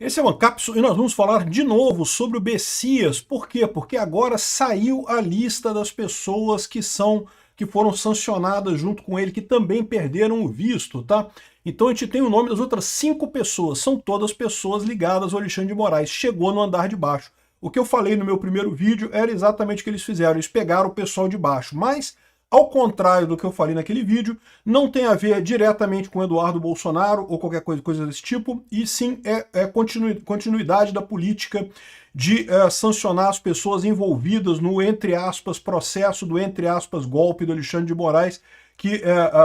Esse é o Ancapsu e nós vamos falar de novo sobre o Bessias. Por quê? Porque agora saiu a lista das pessoas que foram sancionadas junto com ele, que também perderam o visto, tá? Então a gente tem o nome das outras 5 pessoas, são todas pessoas ligadas ao Alexandre de Moraes. Chegou no andar de baixo. O que eu falei no meu primeiro vídeo era exatamente o que eles fizeram, eles pegaram o pessoal de baixo, mas ao contrário do que eu falei naquele vídeo, não tem a ver diretamente com Eduardo Bolsonaro ou qualquer coisa desse tipo, e sim é continuidade da política de sancionar as pessoas envolvidas no, entre aspas, processo do, entre aspas, golpe do Alexandre de Moraes, que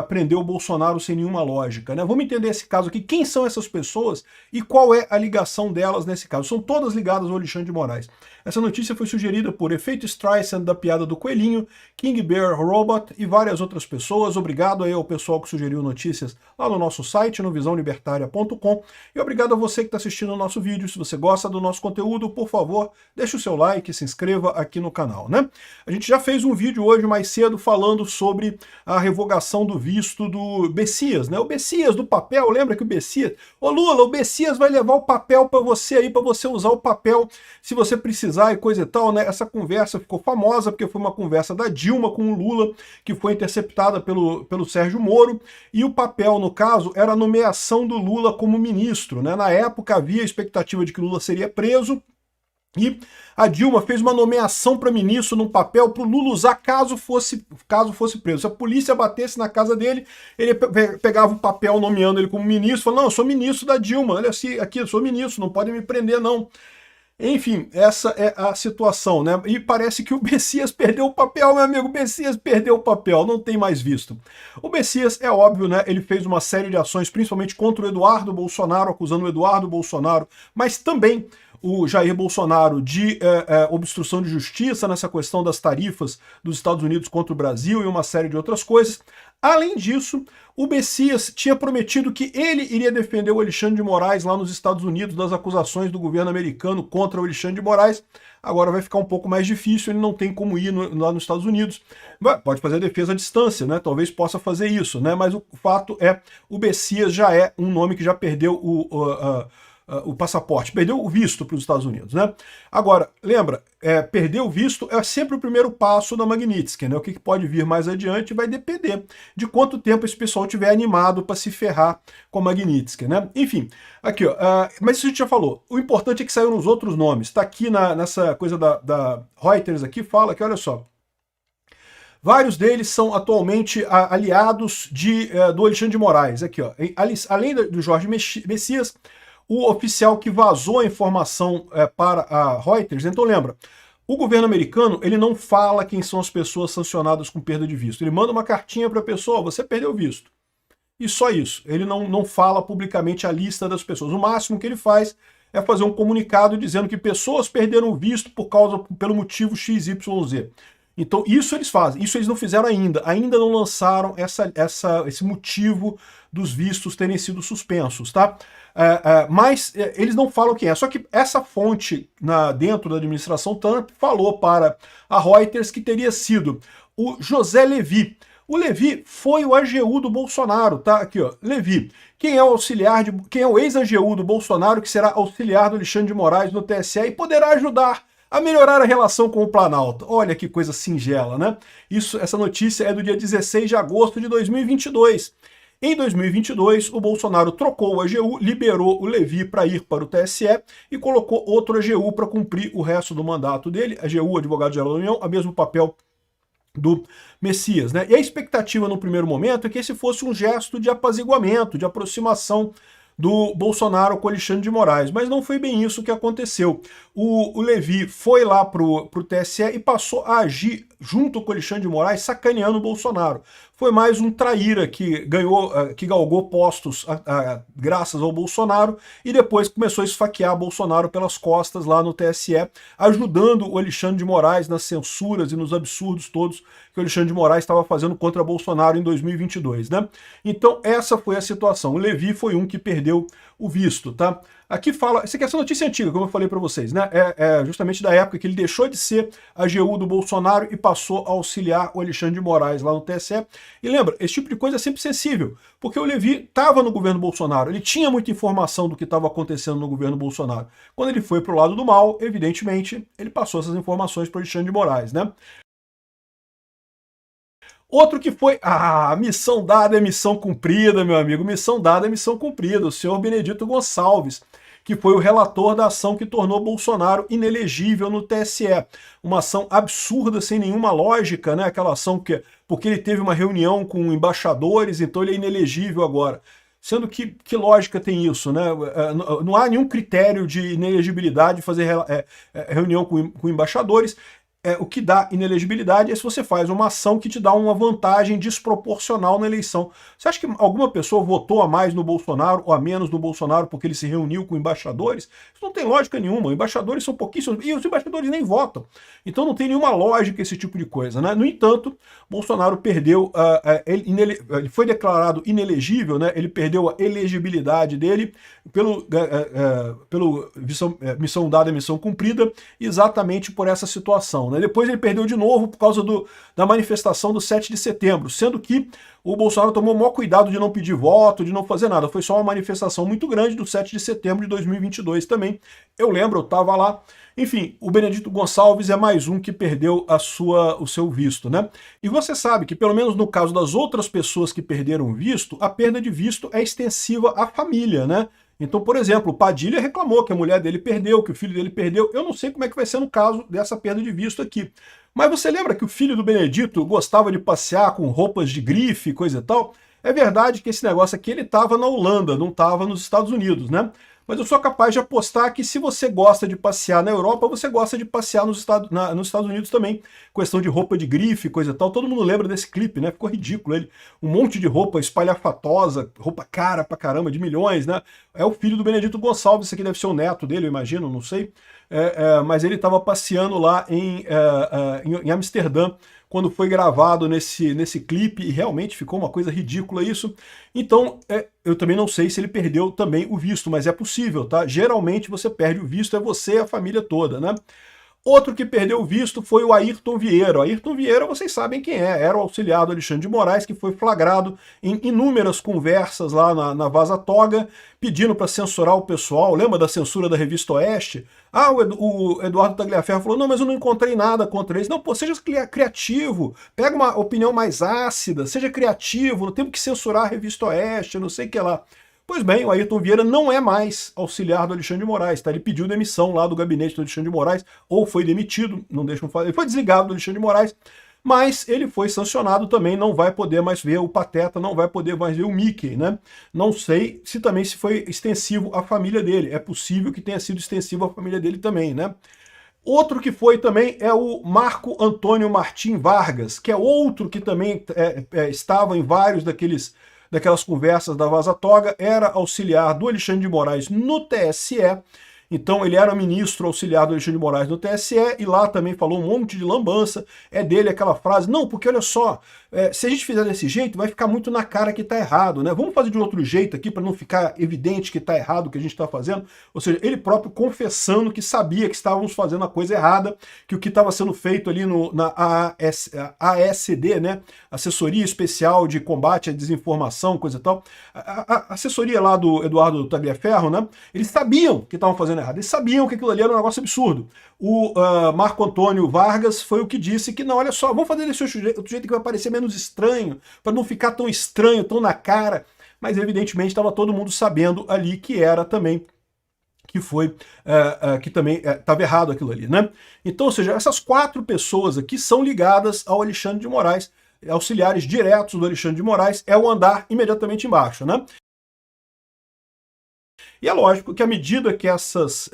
prendeu o Bolsonaro sem nenhuma lógica, né? Vamos entender esse caso aqui, quem são essas pessoas e qual é a ligação delas nesse caso. São todas ligadas ao Alexandre de Moraes. Essa notícia foi sugerida por Efeito Streisand da Piada do Coelhinho, King Bear Robot e várias outras pessoas. Obrigado aí ao pessoal que sugeriu notícias lá no nosso site, no visãolibertaria.com, e obrigado a você que está assistindo o nosso vídeo. Se você gosta do nosso conteúdo, por favor, deixe o seu like e se inscreva aqui no canal, né? A gente já fez um vídeo hoje mais cedo falando sobre a revogação do visto do Bessias, né? O Bessias do papel, lembra que o Bessias... Ô Lula, o Bessias vai levar o papel para você aí, para você usar o papel se você precisar e coisa e tal, né? Essa conversa ficou famosa porque foi uma conversa da Dilma com o Lula, que foi interceptada pelo Sérgio Moro, e o papel, no caso, era a nomeação do Lula como ministro, né? Na época havia a expectativa de que Lula seria preso, e a Dilma fez uma nomeação para ministro num papel para o Lula usar caso fosse preso. Se a polícia batesse na casa dele, ele pegava o papel nomeando ele como ministro, falando, não, eu sou ministro da Dilma, olha assim, aqui, eu sou ministro, não podem me prender, não. Enfim, essa é a situação, né? E parece que o Bessias perdeu o papel, meu amigo, o Bessias perdeu o papel, não tem mais visto. O Bessias, é óbvio, né? Ele fez uma série de ações, principalmente contra o Eduardo Bolsonaro, acusando o Eduardo Bolsonaro, mas também o Jair Bolsonaro de obstrução de justiça nessa questão das tarifas dos Estados Unidos contra o Brasil e uma série de outras coisas. Além disso, o Bessias tinha prometido que ele iria defender o Alexandre de Moraes lá nos Estados Unidos das acusações do governo americano contra o Alexandre de Moraes. Agora vai ficar um pouco mais difícil, ele não tem como ir lá nos Estados Unidos. Pode fazer a defesa à distância, né? Talvez possa fazer isso, né? Mas o fato é, o Bessias já é um nome que já perdeu o passaporte, perdeu o visto para os Estados Unidos, né? Agora, lembra, perder o visto é sempre o primeiro passo da Magnitsky, né? O que pode vir mais adiante vai depender de quanto tempo esse pessoal tiver animado para se ferrar com a Magnitsky, né? Enfim, aqui, ó, mas isso a gente já falou. O importante é que saiu nos outros nomes. Está aqui nessa coisa da Reuters aqui, fala que, olha só, vários deles são atualmente aliados do Alexandre de Moraes. Aqui, ó, além do Jorge Messias, o oficial que vazou a informação para a Reuters. Então lembra, o governo americano ele não fala quem são as pessoas sancionadas com perda de visto. Ele manda uma cartinha para a pessoa, você perdeu o visto. E só isso. Ele não fala publicamente a lista das pessoas. O máximo que ele faz é fazer um comunicado dizendo que pessoas perderam o visto pelo motivo XYZ. Então isso eles fazem, isso eles não fizeram ainda não lançaram esse motivo dos vistos terem sido suspensos, tá? Mas eles não falam quem é, só que essa fonte dentro da administração Trump falou para a Reuters que teria sido o José Levi. O Levi foi o AGU do Bolsonaro, tá? Aqui, ó, Levi. Quem é o ex-AGU do Bolsonaro que será auxiliar do Alexandre de Moraes no TSE e poderá ajudar a melhorar a relação com o Planalto. Olha que coisa singela, né? Essa notícia é do dia 16 de agosto de 2022. Em 2022, o Bolsonaro trocou o AGU, liberou o Levi para ir para o TSE e colocou outro AGU para cumprir o resto do mandato dele. AGU, Advogado-Geral da União, o mesmo papel do Messias, né? E a expectativa no primeiro momento é que esse fosse um gesto de apaziguamento, de aproximação do Bolsonaro com Alexandre de Moraes, mas não foi bem isso que aconteceu. O Levi foi lá pro TSE e passou a agir junto com Alexandre de Moraes, sacaneando o Bolsonaro. Foi mais um traíra que galgou postos graças ao Bolsonaro e depois começou a esfaquear Bolsonaro pelas costas lá no TSE, ajudando o Alexandre de Moraes nas censuras e nos absurdos todos que o Alexandre de Moraes estava fazendo contra Bolsonaro em 2022, né? Então essa foi a situação. O Levi foi um que perdeu o visto, tá? Aqui fala, essa notícia é antiga, como eu falei para vocês, né? É justamente da época que ele deixou de ser a AGU do Bolsonaro e passou a auxiliar o Alexandre de Moraes lá no TSE. E lembra, esse tipo de coisa é sempre sensível, porque o Levi estava no governo Bolsonaro, ele tinha muita informação do que estava acontecendo no governo Bolsonaro. Quando ele foi para o lado do mal, evidentemente, ele passou essas informações para o Alexandre de Moraes, né? Outro que foi, missão dada é missão cumprida, meu amigo, missão dada é missão cumprida, o senhor Benedito Gonçalves, que foi o relator da ação que tornou Bolsonaro inelegível no TSE. Uma ação absurda, sem nenhuma lógica, né? Aquela ação porque ele teve uma reunião com embaixadores, então ele é inelegível agora. Sendo que lógica tem isso, né? Não há nenhum critério de inelegibilidade de fazer reunião com embaixadores. O que dá inelegibilidade é se você faz uma ação que te dá uma vantagem desproporcional na eleição. Você acha que alguma pessoa votou a mais no Bolsonaro ou a menos no Bolsonaro porque ele se reuniu com embaixadores? Isso não tem lógica nenhuma. Embaixadores são pouquíssimos e os embaixadores nem votam. Então não tem nenhuma lógica esse tipo de coisa, né? No entanto, Bolsonaro perdeu, ele foi declarado inelegível, né? Ele perdeu a elegibilidade dele pelo missão dada, missão cumprida, exatamente por essa situação, né? Depois ele perdeu de novo por causa da manifestação do 7 de setembro, sendo que o Bolsonaro tomou o maior cuidado de não pedir voto, de não fazer nada. Foi só uma manifestação muito grande do 7 de setembro de 2022 também. Eu lembro, eu estava lá. Enfim, o Benedito Gonçalves é mais um que perdeu o seu visto, né? E você sabe que, pelo menos no caso das outras pessoas que perderam visto, a perda de visto é extensiva à família, né? Então, por exemplo, o Padilha reclamou que a mulher dele perdeu, que o filho dele perdeu. Eu não sei como é que vai ser no caso dessa perda de visto aqui. Mas você lembra que o filho do Benedito gostava de passear com roupas de grife, coisa e tal? É verdade que esse negócio aqui ele estava na Holanda, não estava nos Estados Unidos, né? Mas eu sou capaz de apostar que se você gosta de passear na Europa, você gosta de passear nos Estados Unidos também. Questão de roupa de grife, coisa e tal. Todo mundo lembra desse clipe, né? Ficou ridículo ele. Um monte de roupa espalhafatosa, roupa cara pra caramba, de milhões, né? É o filho do Benedito Gonçalves, esse aqui deve ser o neto dele, eu imagino, não sei. Mas ele estava passeando lá em Amsterdã, quando foi gravado nesse clipe, e realmente ficou uma coisa ridícula isso. Então, eu também não sei se ele perdeu também o visto, mas é possível, tá? Geralmente você perde o visto, é você e a família toda, né? Outro que perdeu o visto foi o Ayrton Vieira. O Ayrton Vieira, vocês sabem quem é, era o auxiliar do Alexandre de Moraes, que foi flagrado em inúmeras conversas lá na Vaza Toga, pedindo para censurar o pessoal. Lembra da censura da Revista Oeste? O Eduardo Tagliaferro falou, não, mas eu não encontrei nada contra eles. Não, pô, seja criativo, pega uma opinião mais ácida, seja criativo, não temos que censurar a Revista Oeste, não sei o que lá. Pois bem, o Ayrton Vieira não é mais auxiliar do Alexandre de Moraes, tá? Ele pediu demissão lá do gabinete do Alexandre de Moraes, ou foi demitido, não deixam falar, ele foi desligado do Alexandre de Moraes, mas ele foi sancionado também, não vai poder mais ver o Pateta, não vai poder mais ver o Mickey, né? Não sei se também se foi extensivo à família dele, é possível que tenha sido extensivo à família dele também, né? Outro que foi também é o Marco Antônio Martim Vargas, que é outro que também estava em vários daquelas conversas da Vaza Toga, era auxiliar do Alexandre de Moraes no TSE, então ele era ministro auxiliar do Alexandre de Moraes no TSE, e lá também falou um monte de lambança, é dele aquela frase, não, porque olha só, se a gente fizer desse jeito, vai ficar muito na cara que tá errado, né? Vamos fazer de outro jeito aqui, para não ficar evidente que tá errado o que a gente está fazendo, ou seja, ele próprio confessando que sabia que estávamos fazendo a coisa errada, que o que estava sendo feito ali na ASD, né? Assessoria Especial de Combate à Desinformação, coisa e tal, a assessoria lá do Eduardo Tagliaferro, né? Eles sabiam que estavam fazendo errado, eles sabiam que aquilo ali era um negócio absurdo. O Marco Antônio Vargas foi o que disse que, não, olha só, vamos fazer desse outro jeito que vai parecer menos estranho, para não ficar tão estranho, tão na cara, mas evidentemente estava todo mundo sabendo ali que era também, que também estava errado aquilo ali, né? Então, ou seja, essas 4 pessoas aqui são ligadas ao Alexandre de Moraes, auxiliares diretos do Alexandre de Moraes, é o andar imediatamente embaixo, né? E é lógico que à medida que essas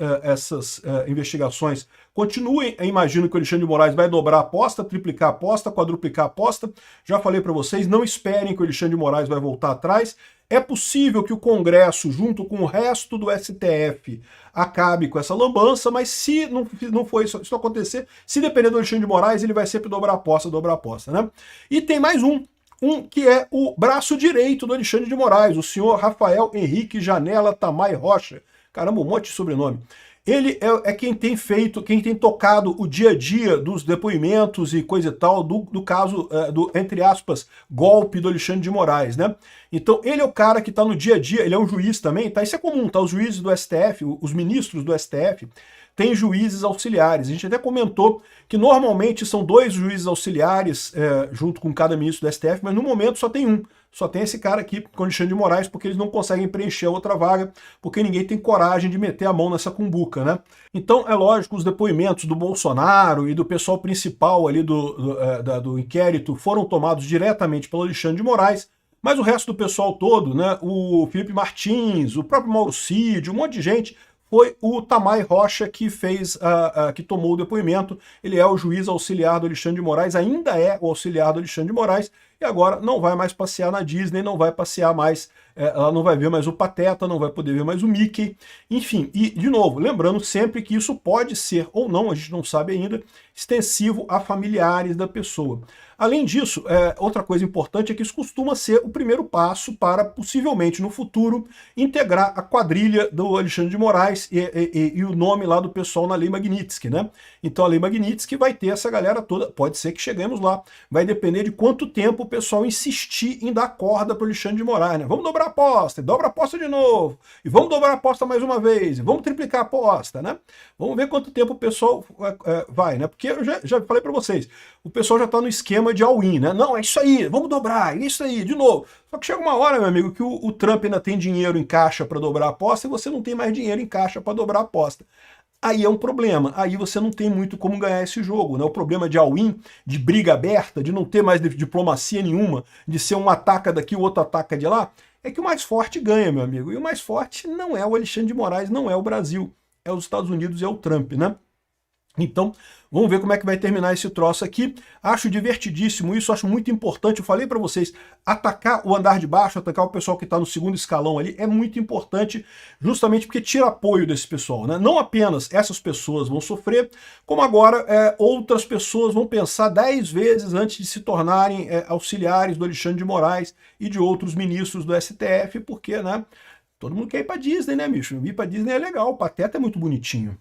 investigações continuem, eu imagino que o Alexandre de Moraes vai dobrar a aposta, triplicar a aposta, quadruplicar a aposta. Já falei para vocês, não esperem que o Alexandre de Moraes vai voltar atrás. É possível que o Congresso, junto com o resto do STF, acabe com essa lambança, mas se não for isso acontecer, se depender do Alexandre de Moraes, ele vai sempre dobrar a aposta, né? E tem mais um que é o braço direito do Alexandre de Moraes, o senhor Rafael Henrique Janela Tamay Rocha, caramba, um monte de sobrenome. Ele é quem tem feito, quem tem tocado o dia a dia dos depoimentos e coisa e tal do caso, do, entre aspas, golpe do Alexandre de Moraes, né? Então ele é o cara que está no dia a dia, ele é um juiz também, tá? Isso é comum, tá? Os juízes do STF, os ministros do STF, têm juízes auxiliares. A gente até comentou que normalmente são 2 juízes auxiliares junto com cada ministro do STF, mas no momento só tem um. Só tem esse cara aqui com o Alexandre de Moraes, porque eles não conseguem preencher a outra vaga, porque ninguém tem coragem de meter a mão nessa cumbuca, né? Então, é lógico, os depoimentos do Bolsonaro e do pessoal principal ali do inquérito foram tomados diretamente pelo Alexandre de Moraes, mas o resto do pessoal todo, né, o Felipe Martins, o próprio Mauro Cid, um monte de gente, foi o Tamay Rocha que fez, que tomou o depoimento. Ele é o juiz auxiliar do Alexandre de Moraes, ainda é o auxiliar do Alexandre de Moraes, e agora não vai mais passear na Disney, não vai passear mais, ela não vai ver mais o Pateta, não vai poder ver mais o Mickey, enfim. E, de novo, lembrando sempre que isso pode ser, ou não, a gente não sabe ainda, extensivo a familiares da pessoa. Além disso, outra coisa importante é que isso costuma ser o primeiro passo para, possivelmente, no futuro, integrar a quadrilha do Alexandre de Moraes e o nome lá do pessoal na Lei Magnitsky, né? Então a Lei Magnitsky vai ter essa galera toda, pode ser que cheguemos lá, vai depender de quanto tempo o pessoal insistir em dar corda para o Alexandre de Moraes, né? Vamos dobrar a aposta, e dobra a aposta de novo, e vamos dobrar a aposta mais uma vez, e vamos triplicar a aposta, né? Vamos ver quanto tempo o pessoal vai, né? Porque eu já falei para vocês, o pessoal já está no esquema de all-in, né? Não, é isso aí, vamos dobrar, é isso aí, de novo. Só que chega uma hora, meu amigo, que o Trump ainda tem dinheiro em caixa para dobrar a aposta e você não tem mais dinheiro em caixa para dobrar a aposta. Aí é um problema, aí você não tem muito como ganhar esse jogo, né? O problema de all-in, de briga aberta, de não ter mais diplomacia nenhuma, de ser um ataca daqui, o outro ataca de lá, é que o mais forte ganha, meu amigo. E o mais forte não é o Alexandre de Moraes, não é o Brasil, é os Estados Unidos e é o Trump, né? Então, vamos ver como é que vai terminar esse troço aqui. Acho divertidíssimo isso, acho muito importante. Eu falei para vocês, atacar o andar de baixo, atacar o pessoal que está no segundo escalão ali, é muito importante, justamente porque tira apoio desse pessoal, né? Não apenas essas pessoas vão sofrer, como agora outras pessoas vão pensar 10 vezes antes de se tornarem auxiliares do Alexandre de Moraes e de outros ministros do STF, porque, né, todo mundo quer ir para Disney, né, bicho? Ir para Disney é legal, o Pateta é muito bonitinho.